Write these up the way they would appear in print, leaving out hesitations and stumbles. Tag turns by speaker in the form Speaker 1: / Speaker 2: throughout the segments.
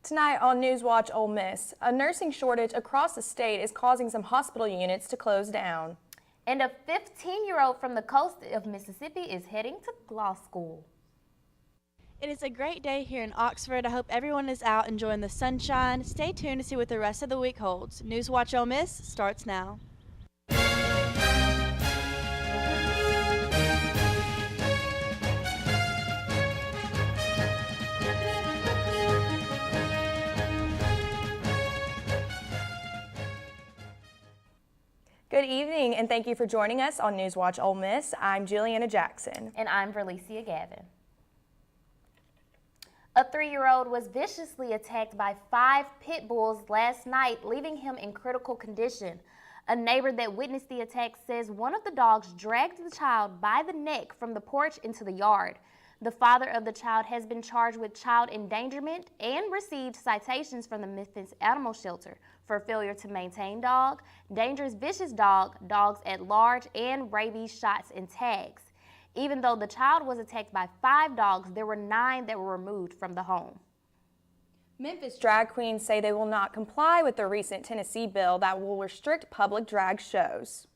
Speaker 1: Tonight on NewsWatch Ole Miss, a nursing shortage across the state is causing some hospital units to close down.
Speaker 2: And a 15-year-old from the coast of Mississippi is heading to law school.
Speaker 3: It is a great day here in Oxford. I hope everyone is out enjoying the sunshine. Stay tuned to see what the rest of the week holds. NewsWatch Ole Miss starts now.
Speaker 1: Good evening, and thank you for joining us on NewsWatch Ole Miss. I'm Juliana Jackson.
Speaker 2: And I'm Verlicia Gavin. A 3-year-old was viciously attacked by 5 pit bulls last night, leaving him in critical condition. A neighbor that witnessed the attack says one of the dogs dragged the child by the neck from the porch into the yard. The father of the child has been charged with child endangerment and received citations from the Memphis Animal Shelter for failure to maintain dog, dangerous vicious dog, dogs at large, and rabies shots and tags. Even though the child was attacked by 5 dogs, there were 9 that were removed from the home.
Speaker 1: Memphis drag queens say they will not comply with the recent Tennessee bill that will restrict public drag shows.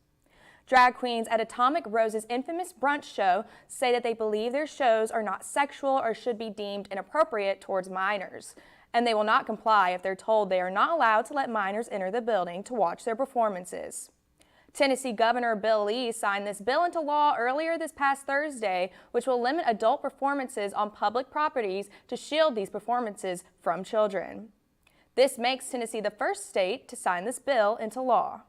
Speaker 1: Drag queens at Atomic Rose's infamous brunch show say that they believe their shows are not sexual or should be deemed inappropriate towards minors, and they will not comply if they're told they are not allowed to let minors enter the building to watch their performances. Tennessee Governor Bill Lee signed this bill into law earlier this past Thursday, which will limit adult performances on public properties to shield these performances from children. This makes Tennessee the first state to sign this bill into law.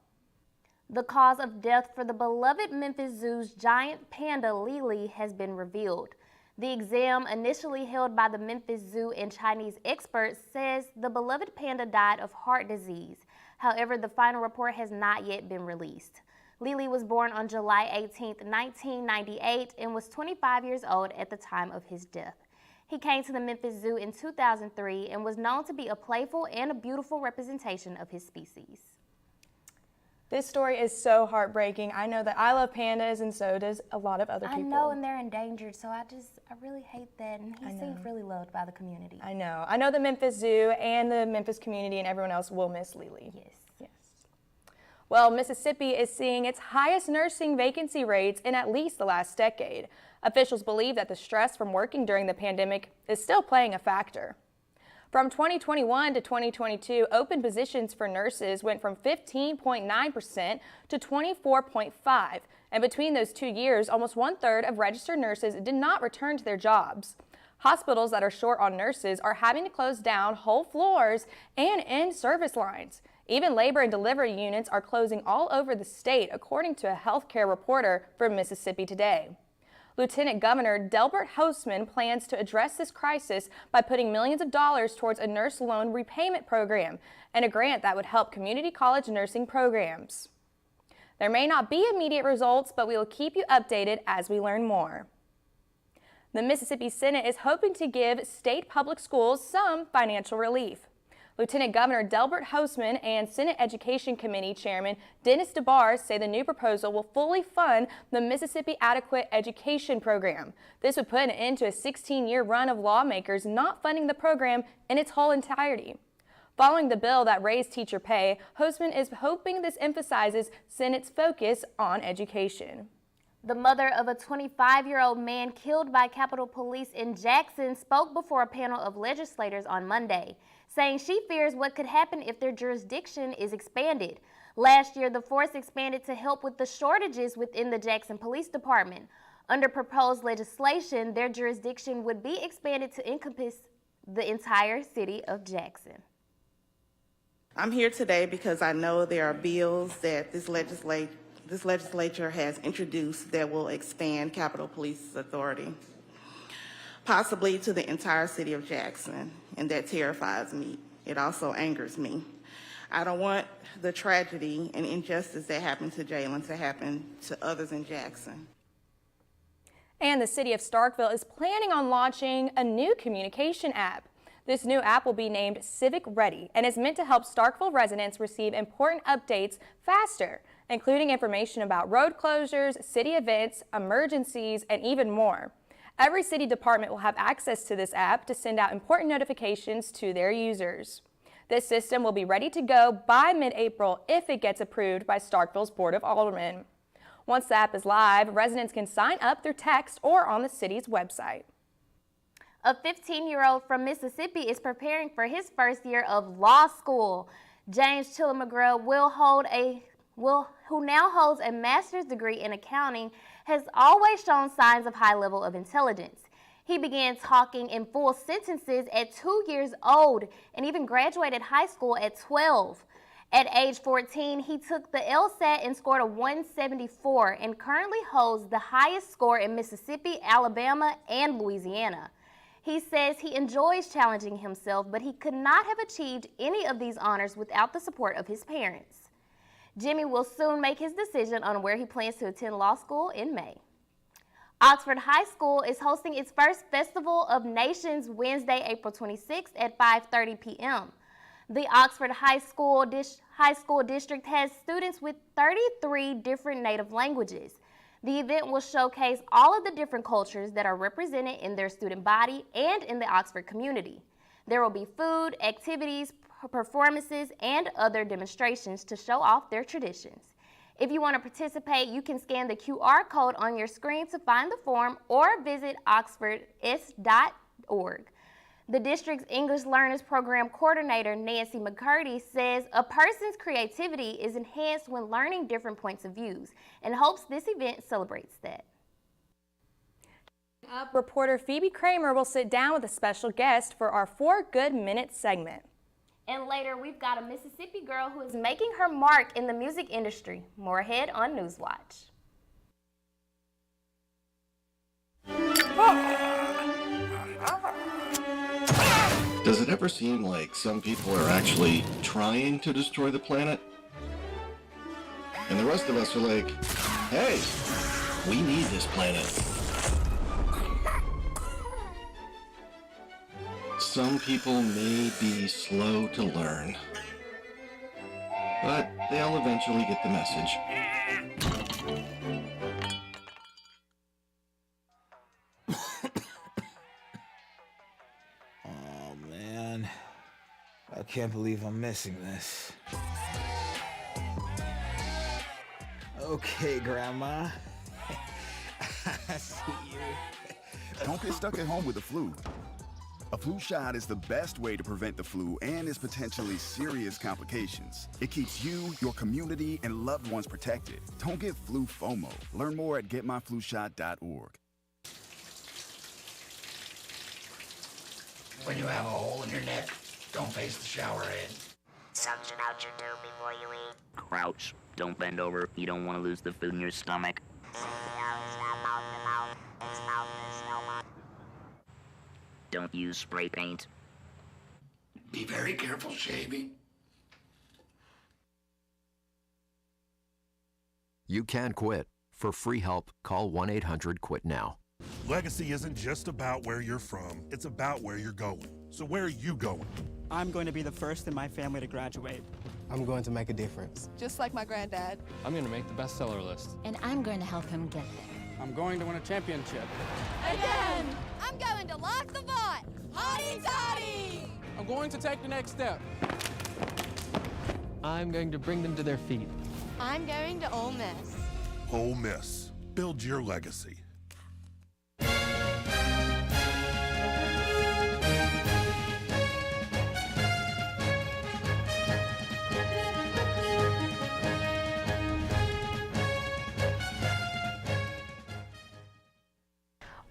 Speaker 2: The cause of death for the beloved Memphis Zoo's giant panda Lily has been revealed. The exam, initially held by the Memphis Zoo and Chinese experts, says the beloved panda died of heart disease. However, the final report has not yet been released. Lily was born on July 18, 1998, and was 25 years old at the time of his death. He came to the Memphis Zoo in 2003 and was known to be a playful and a beautiful representation of his species.
Speaker 1: This story is so heartbreaking. I know that I love pandas, and so does a lot of other people.
Speaker 2: I know, and they're endangered, so I really hate that, and he seemed really loved by the community.
Speaker 1: I know. I know the Memphis Zoo and the Memphis community and everyone else will miss Lily.
Speaker 2: Yes.
Speaker 1: Well, Mississippi is seeing its highest nursing vacancy rates in at least the last decade. Officials believe that the stress from working during the pandemic is still playing a factor. From 2021 to 2022, open positions for nurses went from 15.9% to 24.5%, and between those 2 years, almost 1/3 of registered nurses did not return to their jobs. Hospitals that are short on nurses are having to close down whole floors and end service lines. Even labor and delivery units are closing all over the state, according to a healthcare reporter from Mississippi Today. Lieutenant Governor Delbert Hosemann plans to address this crisis by putting millions of dollars towards a nurse loan repayment program and a grant that would help community college nursing programs. There may not be immediate results, but we will keep you updated as we learn more. The Mississippi Senate is hoping to give state public schools some financial relief. Lieutenant Governor Delbert Hosemann and Senate Education Committee Chairman Dennis DeBar say the new proposal will fully fund the Mississippi Adequate Education Program. This would put an end to a 16-year run of lawmakers not funding the program in its whole entirety. Following the bill that raised teacher pay, Hosemann is hoping this emphasizes Senate's focus on education.
Speaker 2: The mother of a 25-year-old man killed by Capitol Police in Jackson spoke before a panel of legislators on Monday, saying she fears what could happen if their jurisdiction is expanded. Last year, the force expanded to help with the shortages within the Jackson Police Department. Under proposed legislation, their jurisdiction would be expanded to encompass the entire city of Jackson.
Speaker 4: I'm here today because I know there are bills that this legislature has introduced that will expand Capitol Police's authority, possibly to the entire city of Jackson, and that terrifies me. It also angers me. I don't want the tragedy and injustice that happened to Jalen to happen to others in Jackson.
Speaker 1: And the city of Starkville is planning on launching a new communication app. This new app will be named Civic Ready and is meant to help Starkville residents receive important updates faster. including information about road closures, city events, emergencies, and even more. Every city department will have access to this app to send out important notifications to their users. This system will be ready to go by mid-April if it gets approved by Starkville's Board of Aldermen. Once the app is live, residents can sign up through text or on the city's website.
Speaker 2: A 15-year-old from Mississippi is preparing for his first year of law school. James Chillamagro who now holds a master's degree in accounting, has always shown signs of high level of intelligence. He began talking in full sentences at 2 years old and even graduated high school at 12. At age 14, he took the LSAT and scored a 174 and currently holds the highest score in Mississippi, Alabama, and Louisiana. He says he enjoys challenging himself, but he could not have achieved any of these honors without the support of his parents. Jimmy will soon make his decision on where he plans to attend law school in May. Oxford High School is hosting its first Festival of Nations Wednesday, April 26th at 5:30 p.m. The Oxford High School District has students with 33 different native languages. The event will showcase all of the different cultures that are represented in their student body and in the Oxford community. There will be food, activities, performances, and other demonstrations to show off their traditions. If you want to participate, you can scan the QR code on your screen to find the form or visit oxfords.org. The district's English Learners Program Coordinator, Nancy McCurdy, says a person's creativity is enhanced when learning different points of views and hopes this event celebrates that.
Speaker 1: Up, reporter Phoebe Kramer will sit down with a special guest for our 4 Good Minutes segment.
Speaker 2: And later, we've got a Mississippi girl who is making her mark in the music industry. More ahead on NewsWatch.
Speaker 5: Does it ever seem like some people are actually trying to destroy the planet? And the rest of us are like, hey, we need this planet. Some people may be slow to learn, but they'll eventually get the message.
Speaker 6: Oh man, I can't believe I'm missing this. Okay, Grandma. I see you.
Speaker 7: Don't get stuck at home with the flu. A flu shot is the best way to prevent the flu and its potentially serious complications. It keeps you, your community, and loved ones protected. Don't get flu FOMO. Learn more at getmyflushot.org.
Speaker 8: When you have a hole in your neck, don't face the shower head.
Speaker 9: Suction out your tube before you eat. Crouch. Don't bend over. You don't want to lose the food in your stomach. Don't use spray paint.
Speaker 8: Be very careful shaving.
Speaker 10: You can quit. For free help, call 1-800-QUIT-NOW.
Speaker 11: Legacy isn't just about where you're from, it's about where you're going. So where are you going?
Speaker 12: I'm going to be the first in my family to graduate.
Speaker 13: I'm going to make a difference.
Speaker 14: Just like my granddad.
Speaker 15: I'm going to make the bestseller list.
Speaker 16: And I'm going to help him get there.
Speaker 12: I'm going to win a championship.
Speaker 14: Again! I'm going to lock the vault! Hotty toddy!
Speaker 17: I'm going to take the next step.
Speaker 15: I'm going to bring them to their feet.
Speaker 14: I'm going to Ole Miss.
Speaker 11: Ole Miss. Build your legacy.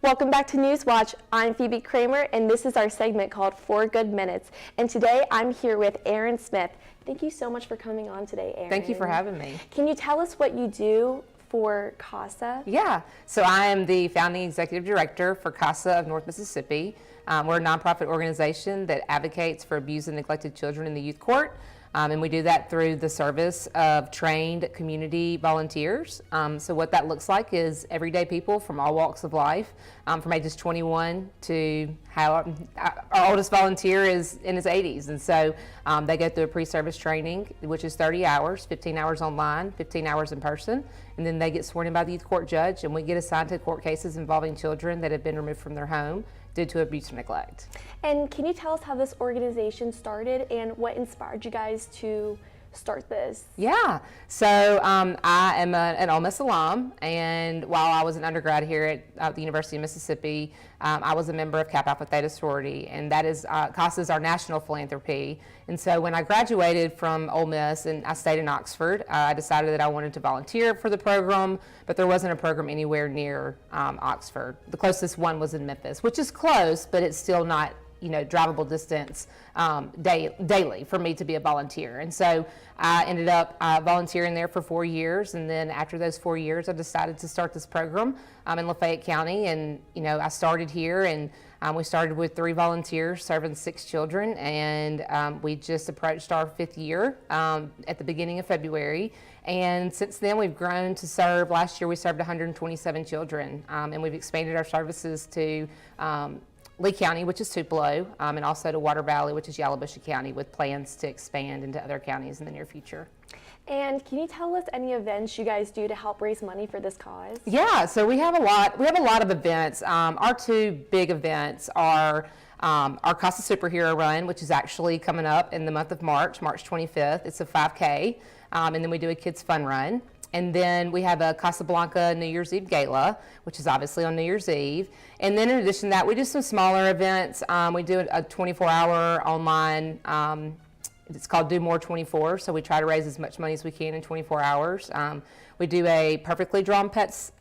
Speaker 18: Welcome back to NewsWatch. I'm Phoebe Kramer, and this is our segment called 4 Good Minutes. And today I'm here with Erin Smith. Thank you so much for coming on today, Erin.
Speaker 19: Thank you for having me.
Speaker 18: Can you tell us what you do for CASA?
Speaker 19: Yeah, so I am the founding executive director for CASA of North Mississippi. We're a nonprofit organization that advocates for abused and neglected children in the youth court. And we do that through the service of trained community volunteers. So what that looks like is everyday people from all walks of life, from ages 21 to our oldest volunteer is in his 80s. And so they go through a pre-service training, which is 30 hours, 15 hours online, 15 hours in person. And then they get sworn in by the youth court judge, and we get assigned to court cases involving children that have been removed from their home due to abuse or neglect.
Speaker 18: And can you tell us how this organization started and what inspired you guys to start this?
Speaker 19: Yeah, so I am an Ole Miss alum, and while I was an undergrad here at the University of Mississippi, I was a member of Kappa Alpha Theta sorority, and that is CASA is our national philanthropy. And so when I graduated from Ole Miss and I stayed in Oxford, I decided that I wanted to volunteer for the program, but there wasn't a program anywhere near Oxford. The closest one was in Memphis, which is close, but it's still not drivable distance daily for me to be a volunteer. And so I ended up volunteering there for 4 years. And then after those 4 years, I decided to start this program in Lafayette County. And, I started here, and we started with 3 volunteers serving 6 children. And we just approached our 5th year at the beginning of February. And since then, we've grown to serve. Last year, we served 127 children. And we've expanded our services to Lee County, which is Tupelo, and also to Water Valley, which is Yalobusha County, with plans to expand into other counties in the near future.
Speaker 18: And can you tell us any events you guys do to help raise money for this cause?
Speaker 19: Yeah, so we have a lot of events. Our 2 big events are our CASA Superhero Run, which is actually coming up in the month of March 25th. It's a 5K, and then we do a Kids Fun Run. And then we have a Casablanca New Year's Eve Gala, which is obviously on New Year's Eve. And then in addition to that, we do some smaller events. We do a 24-hour online, it's called Do More 24, so we try to raise as much money as we can in 24 hours. We do a Perfectly Drawn Pets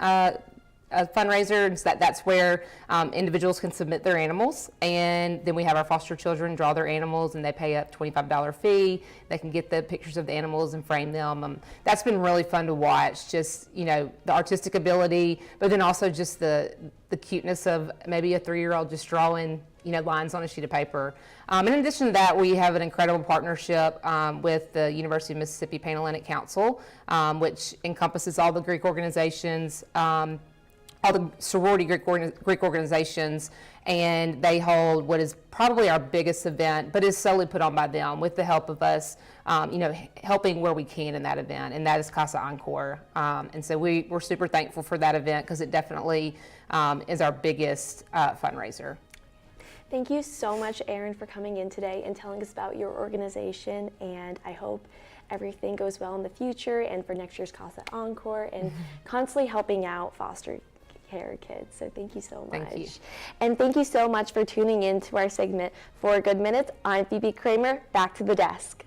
Speaker 19: a fundraiser, and so that's where individuals can submit their animals, and then we have our foster children draw their animals, and they pay a $25 fee. They can get the pictures of the animals and frame them. That's been really fun to watch, just the artistic ability, but then also just the cuteness of maybe a 3-year-old just drawing lines on a sheet of paper. In addition to that, we have an incredible partnership with the University of Mississippi Panhellenic Council, which encompasses all the Greek organizations, all the sorority Greek organizations, and they hold what is probably our biggest event, but is solely put on by them with the help of us, helping where we can in that event, and that is Casa Encore. And so we're super thankful for that event because it definitely is our biggest fundraiser.
Speaker 18: Thank you so much, Erin, for coming in today and telling us about your organization, and I hope everything goes well in the future and for next year's Casa Encore and constantly helping out foster care kids. So thank you so much.
Speaker 19: Thank you.
Speaker 18: And thank you so much for tuning in to our segment 4 Good Minutes. I'm Phoebe Kramer. Back to the desk.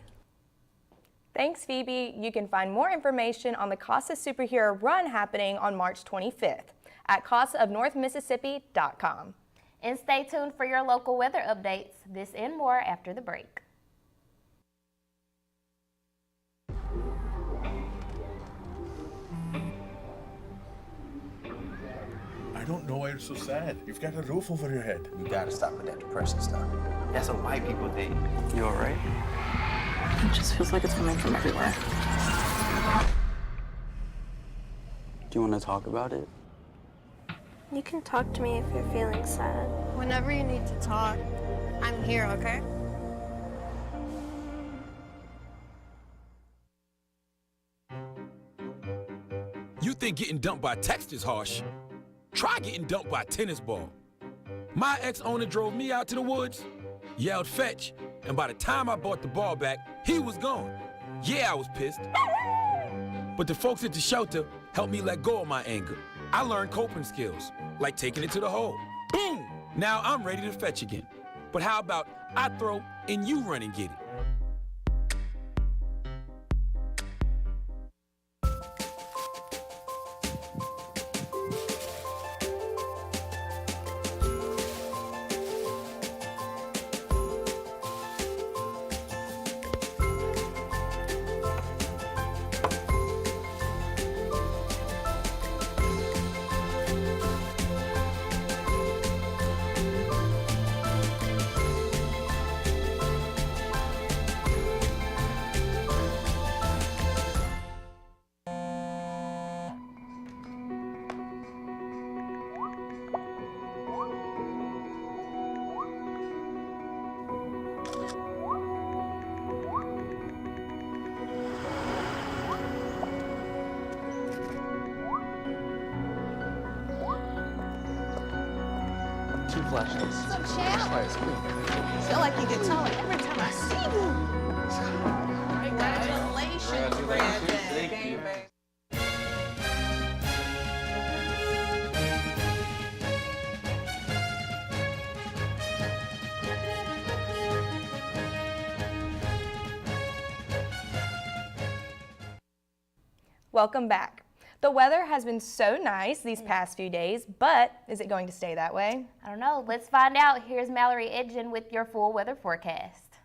Speaker 1: Thanks, Phoebe. You can find more information on the CASA Superhero Run happening on March 25th at casaofnorthmississippi.com.
Speaker 2: And stay tuned for your local weather updates. This and more after the break.
Speaker 17: I don't know why you're so sad. You've got a roof over your head.
Speaker 13: You gotta stop with that depression stuff. That's what white people think. You all right?
Speaker 20: It just feels like it's coming from everywhere.
Speaker 13: Do you want to talk about it?
Speaker 21: You can talk to me if you're feeling sad.
Speaker 14: Whenever you need to talk, I'm here, okay?
Speaker 22: You think getting dumped by text is harsh? Try getting dumped by a tennis ball. My ex-owner drove me out to the woods, yelled fetch, and by the time I brought the ball back, he was gone. Yeah, I was pissed. But the folks at the shelter helped me let go of my anger. I learned coping skills, like taking it to the hole. Boom! Now I'm ready to fetch again. But how about I throw and you run and get it?
Speaker 13: 2 flashlights.
Speaker 14: What's up, champ? I feel like you get taller every time I see you. Congratulations, Brandon.
Speaker 13: Thank you.
Speaker 1: Welcome back. The weather has been so nice these past few days, but is it going to stay that way?
Speaker 2: I don't know. Let's find out. Here's Mallory Edgen with your full weather forecast.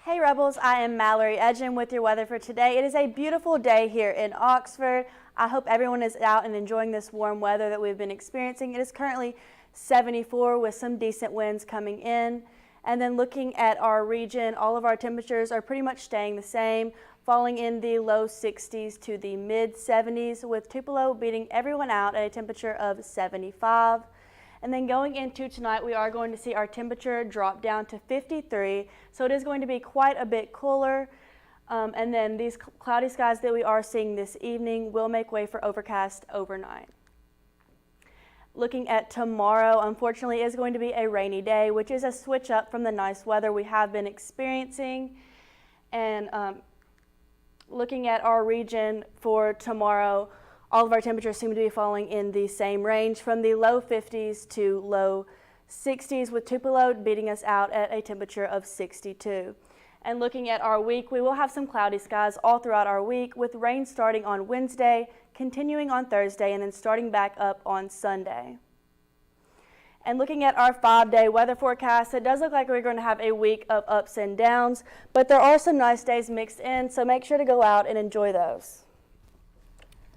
Speaker 3: Hey Rebels, I am Mallory Edgen with your weather for today. It is a beautiful day here in Oxford. I hope everyone is out and enjoying this warm weather that we've been experiencing. It is currently 74 with some decent winds coming in. And then looking at our region, all of our temperatures are pretty much staying the same, falling in the low 60s to the mid 70s, with Tupelo beating everyone out at a temperature of 75. And then going into tonight, we are going to see our temperature drop down to 53, so it is going to be quite a bit cooler. And then these cloudy skies that we are seeing this evening will make way for overcast overnight. Looking at tomorrow, unfortunately, is going to be a rainy day, which is a switch up from the nice weather we have been experiencing. And looking at our region for tomorrow, all of our temperatures seem to be falling in the same range, from the low 50s to low 60s, with Tupelo beating us out at a temperature of 62. And looking at our week, we will have some cloudy skies all throughout our week, with rain starting on Wednesday, continuing on Thursday, and then starting back up on Sunday. And looking at our 5-day weather forecast, it does look like we're going to have a week of ups and downs, but there are some nice days mixed in, so make sure to go out and enjoy those.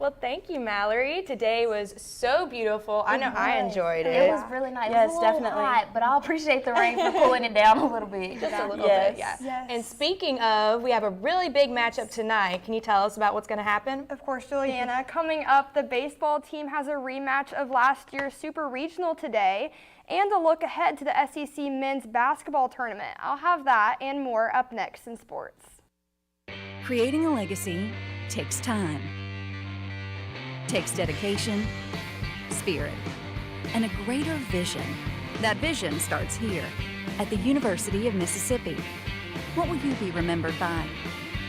Speaker 1: Well, thank you, Mallory. Today was so beautiful. I know I enjoyed it.
Speaker 2: It was really nice.
Speaker 3: Yes,
Speaker 2: it was a little
Speaker 3: definitely.
Speaker 2: hot, but I appreciate the rain for cooling it down a little bit.
Speaker 1: Just a little bit, yeah.
Speaker 3: Yes.
Speaker 1: And speaking of, we have a really big matchup tonight. Can you tell us about what's going to happen?
Speaker 4: Of course, Juliana. Coming up, the baseball team has a rematch of last year's Super Regional today, and a look ahead to the SEC men's basketball tournament. I'll have that and more up next in sports.
Speaker 23: Creating a legacy takes time, takes dedication, spirit, and a greater vision. That vision starts here at the University of Mississippi. What will you be remembered by?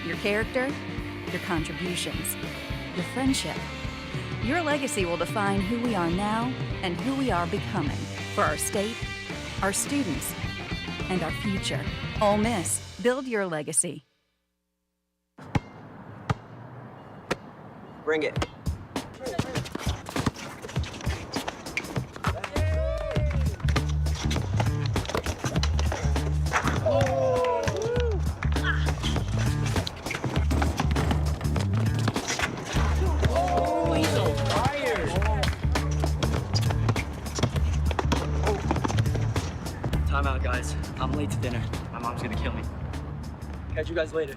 Speaker 23: Your character, your contributions, your friendship. Your legacy will define who we are now and who we are becoming for our state, our students, and our future. Ole Miss, build your legacy.
Speaker 13: Bring it. Time out, guys. I'm late to dinner. My mom's gonna kill me. Catch you guys later.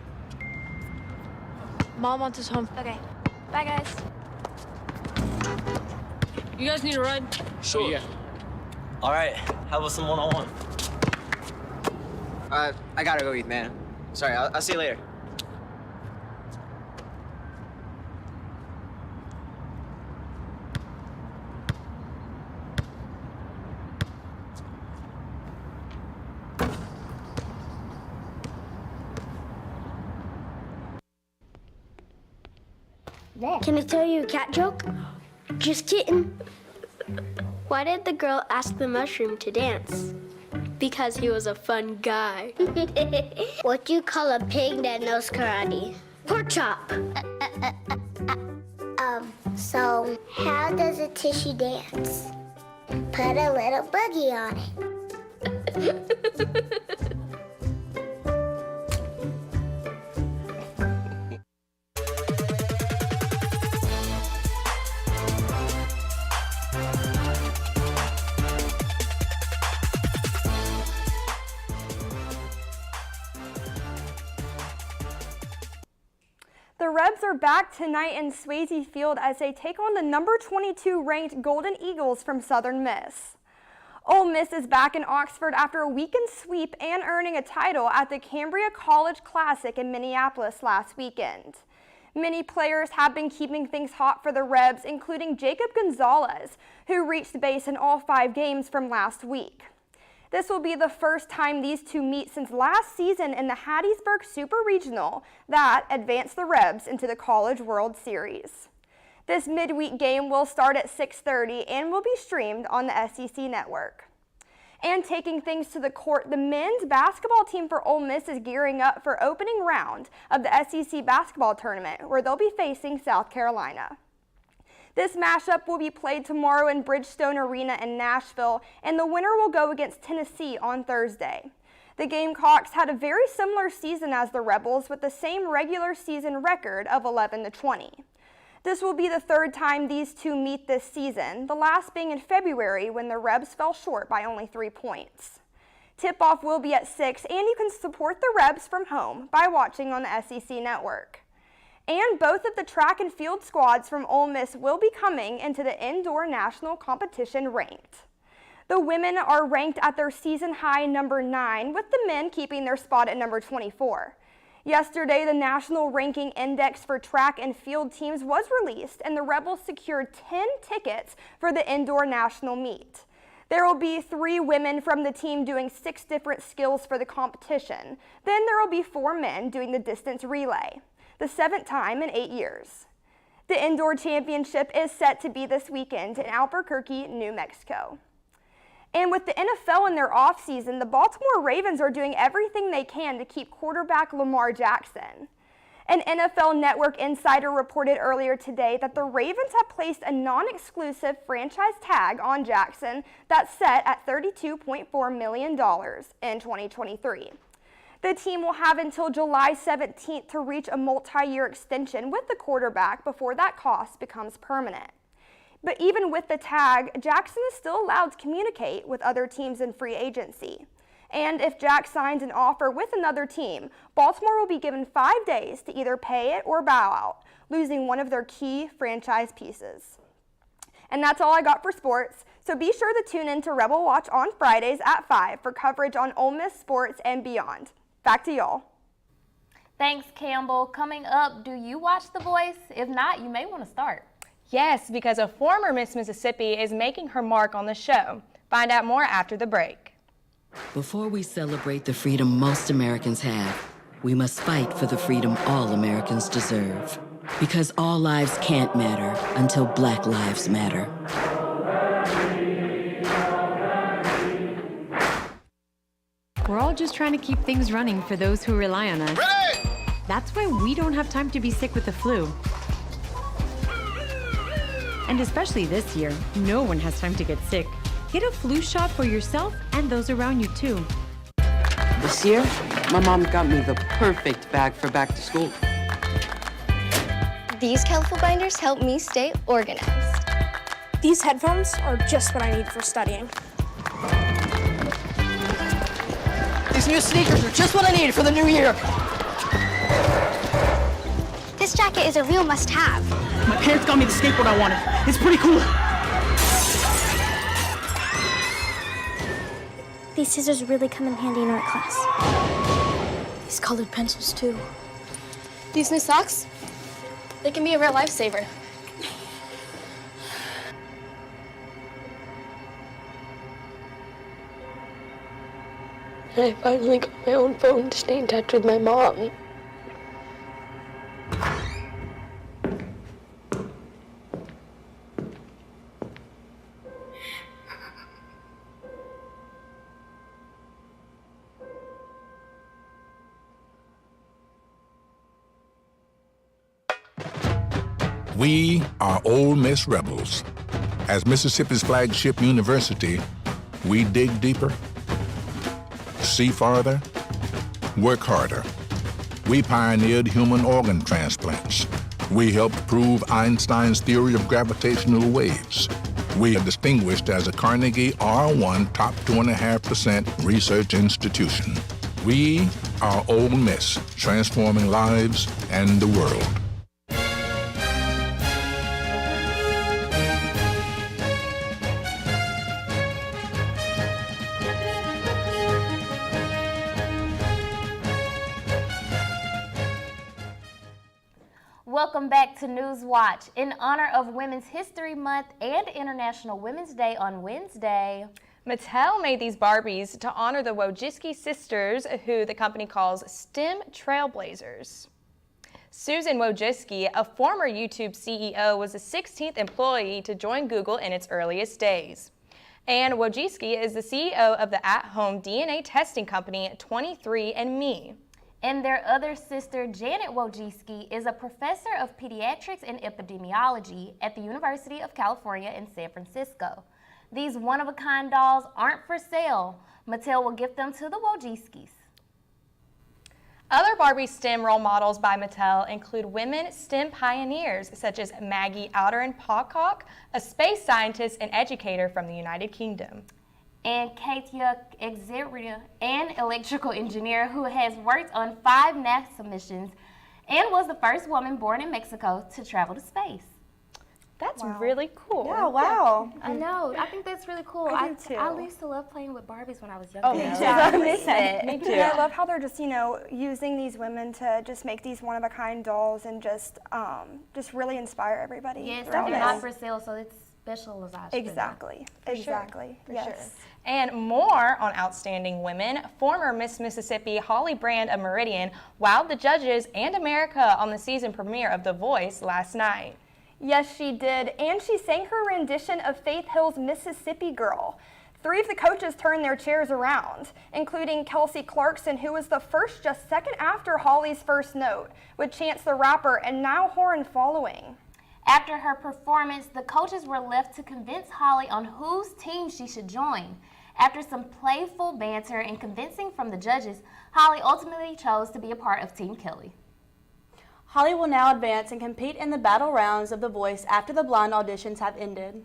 Speaker 21: Mom wants us home. Okay. Bye, guys.
Speaker 24: You guys need a ride?
Speaker 13: Sure.
Speaker 24: Yeah.
Speaker 13: All right. How about some one-on-one? I gotta go eat, man. Sorry, I'll see you later.
Speaker 21: Can I tell you a cat joke? Just kidding. Why did the girl ask the mushroom to dance? Because he was a fun guy. What do you call a pig that knows karate? Pork chop. So how does a tissue dance? Put a little boogie on it.
Speaker 4: The Rebs are back tonight in Swayze Field as they take on the number 22 ranked Golden Eagles from Southern Miss. Ole Miss is back in Oxford after a weekend sweep and earning a title at the Cambria College Classic in Minneapolis last weekend. Many players have been keeping things hot for the Rebs, including Jacob Gonzalez, who reached base in all 5 games from last week. This will be the first time these two meet since last season in the Hattiesburg Super Regional that advanced the Rebs into the College World Series. This midweek game will start at 6:30 and will be streamed on the SEC network. And taking things to the court, the men's basketball team for Ole Miss is gearing up for opening round of the SEC basketball tournament, where they'll be facing South Carolina. This matchup will be played tomorrow in Bridgestone Arena in Nashville, and the winner will go against Tennessee on Thursday. The Gamecocks had a very similar season as the Rebels, with the same regular season record of 11-20. This will be the 3rd time these two meet this season, the last being in February when the Rebs fell short by only 3 points. Tip-off will be at 6, and you can support the Rebs from home by watching on the SEC network. And both of the track and field squads from Ole Miss will be coming into the indoor national competition ranked. The women are ranked at their season high number 9, with the men keeping their spot at number 24. Yesterday, the national ranking index for track and field teams was released, and the Rebels secured 10 tickets for the indoor national meet. There will be 3 women from the team doing 6 different skills for the competition. Then there will be 4 men doing the distance relay, the 7th time in 8 years. The indoor championship is set to be this weekend in Albuquerque, New Mexico. And with the NFL in their offseason, the Baltimore Ravens are doing everything they can to keep quarterback Lamar Jackson. An NFL Network insider reported earlier today that the Ravens have placed a non-exclusive franchise tag on Jackson that's set at $32.4 million in 2023. The team will have until July 17th to reach a multi-year extension with the quarterback before that cost becomes permanent. But even with the tag, Jackson is still allowed to communicate with other teams in free agency. And if Jack signs an offer with another team, Baltimore will be given 5 days to either pay it or bow out, losing one of their key franchise pieces. And that's all I got for sports, so be sure to tune in to Rebel Watch on Fridays at 5 for coverage on Ole Miss sports and beyond. Back to y'all.
Speaker 2: Thanks, Campbell. Coming up, do you watch The Voice? If not, you may want to start.
Speaker 1: Yes, because a former Miss Mississippi is making her mark on the show. Find out more after the break.
Speaker 5: Before we celebrate the freedom most Americans have, we must fight for the freedom all Americans deserve. Because all lives can't matter until Black lives matter.
Speaker 6: We're all just trying to keep things running for those who rely on us.
Speaker 7: Ready!
Speaker 6: That's why we don't have time to be sick with the flu. And especially this year, no one has time to get sick. Get a flu shot for yourself and those around you too.
Speaker 24: This year, my mom got me the perfect bag for back to school.
Speaker 25: These colorful binders help me stay organized.
Speaker 26: These headphones are just what I need for studying.
Speaker 27: These new sneakers are just what I needed for the new year.
Speaker 21: This jacket is a real must-have.
Speaker 27: My parents got me the skateboard I wanted. It's pretty cool.
Speaker 21: These scissors really come in handy in art class.
Speaker 26: These colored pencils too.
Speaker 21: These new socks, they can be a real lifesaver.
Speaker 28: I finally got my own phone to stay in touch with my mom.
Speaker 22: We are Ole Miss Rebels. As Mississippi's flagship university, we dig deeper, see farther, work harder. We pioneered human organ transplants. We helped prove Einstein's theory of gravitational waves. We are distinguished as a Carnegie R1 top 2.5% research institution. We are Ole Miss, transforming lives and the world.
Speaker 2: welcome back to NewsWatch. In honor of Women's History Month and International Women's Day on Wednesday,
Speaker 1: Mattel made these Barbies to honor the Wojcicki sisters, who the company calls STEM trailblazers. Susan Wojcicki, a former YouTube CEO, was the 16th employee to join Google in its earliest days. And Wojcicki is the CEO of the at-home DNA testing company 23andMe.
Speaker 2: And their other sister, Janet Wojcicki, is a professor of pediatrics and epidemiology at the University of California in San Francisco. These one-of-a-kind dolls aren't for sale. Mattel will gift them to the Wojcickis.
Speaker 1: Other Barbie STEM role models by Mattel include women STEM pioneers such as Maggie Outeren-Pocock, a space scientist and educator from the United Kingdom.
Speaker 2: And Katia Exeria, an electrical engineer who has worked on 5 NASA missions and was the first woman born in Mexico to travel to space.
Speaker 1: That's really cool.
Speaker 3: Yeah, wow.
Speaker 2: I know. I think that's really cool.
Speaker 26: I do too.
Speaker 2: I used to love playing with Barbies when I was younger.
Speaker 1: Oh, me too.
Speaker 26: Yeah,
Speaker 1: Me too.
Speaker 26: And I love how they're just, using these women to just make these one-of-a-kind dolls and just really inspire everybody.
Speaker 2: Yes,
Speaker 26: throughout
Speaker 2: they're
Speaker 26: this.
Speaker 2: not for sale, so it's specialized.
Speaker 26: Exactly. Exactly.
Speaker 1: For
Speaker 26: yes.
Speaker 1: sure. And more on outstanding women, former Miss Mississippi Holly Brand of Meridian wowed the judges and America on the season premiere of The Voice last night.
Speaker 4: Yes, she did, and she sang her rendition of Faith Hill's Mississippi Girl. 3 of the coaches turned their chairs around, including Kelsey Clarkson, who was the first just second after Holly's first note, with Chance the Rapper and Now Horn following.
Speaker 2: After her performance, the coaches were left to convince Holly on whose team she should join. After some playful banter and convincing from the judges, Holly ultimately chose to be a part of Team Kelly.
Speaker 3: Holly will now advance and compete in the battle rounds of The Voice after the blind auditions have ended.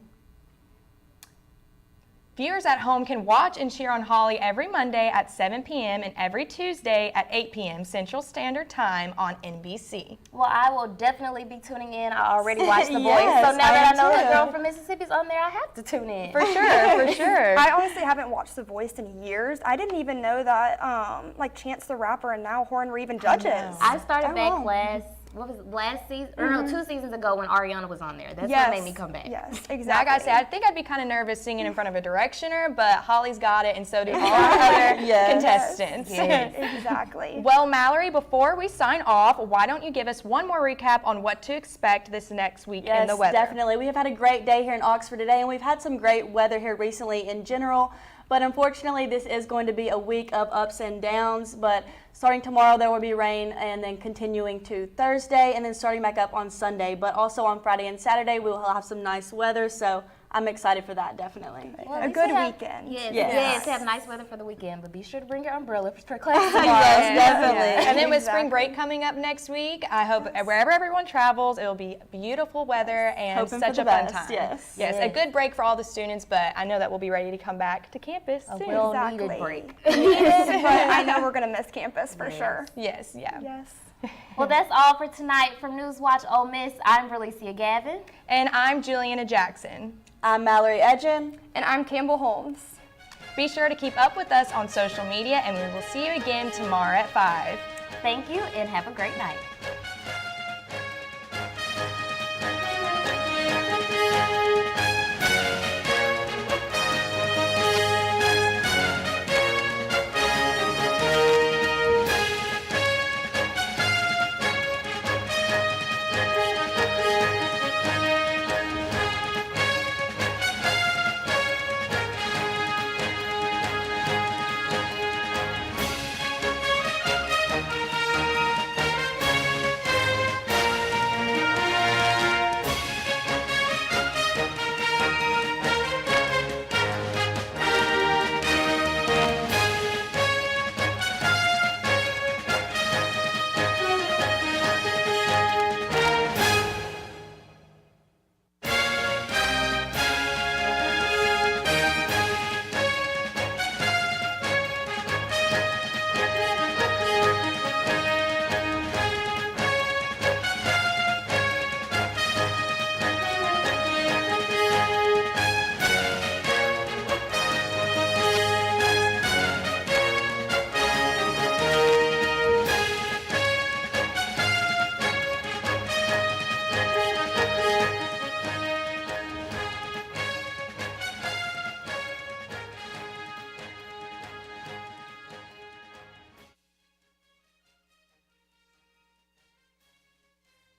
Speaker 1: Viewers at home can watch and cheer on Holly every Monday at 7 p.m. and every Tuesday at 8 p.m. Central Standard Time on NBC.
Speaker 2: Well, I will definitely be tuning in. I already watched The Voice,
Speaker 3: Yes,
Speaker 2: so now that I know
Speaker 3: too.
Speaker 2: the girl from Mississippi's on there, I have to tune in.
Speaker 1: For sure, for sure.
Speaker 26: I honestly haven't watched The Voice in years. I didn't even know that Chance the Rapper and Now Horn were even judges.
Speaker 2: I started back last season, or no, 2 seasons ago when Ariana was on there. That's what made me come back.
Speaker 26: Yes, exactly.
Speaker 1: Now, I gotta say, I think I'd be kind of nervous singing in front of a directioner, but Holly's got it, and so do all our other contestants.
Speaker 26: Yes, exactly.
Speaker 1: Well, Mallory, before we sign off, why don't you give us one more recap on what to expect this next week in the weather?
Speaker 3: Yes, definitely. We have had a great day here in Oxford today, and we've had some great weather here recently in general. But unfortunately, this is going to be a week of ups and downs. But starting tomorrow, there will be rain, and then continuing to Thursday, and then starting back up on Sunday. But also on Friday and Saturday, we will have some nice weather. So I'm excited for that, definitely.
Speaker 26: Well, a good weekend.
Speaker 2: Yes, have nice weather for the weekend, but be sure to bring your umbrella for class tomorrow.
Speaker 3: Yes, definitely.
Speaker 1: And then with spring break coming up next week, I hope wherever everyone travels, it will be beautiful weather and
Speaker 3: Hoping
Speaker 1: such
Speaker 3: for
Speaker 1: a
Speaker 3: the
Speaker 1: fun
Speaker 3: best,
Speaker 1: time.
Speaker 3: yes.
Speaker 1: Yes, a good break for all the students, but I know that we'll be ready to come back to campus soon.
Speaker 2: Well-needed break.
Speaker 26: Needed, but I know we're going to miss campus for sure.
Speaker 1: Yes, yeah.
Speaker 26: Yes.
Speaker 2: Well, that's all for tonight from NewsWatch Ole Miss. I'm Verlicia Gavin.
Speaker 1: And I'm Juliana Jackson.
Speaker 3: I'm Mallory Edgen.
Speaker 4: And I'm Campbell Holmes.
Speaker 1: Be sure to keep up with us on social media, and we will see you again tomorrow at 5.
Speaker 2: Thank you, and have a great night.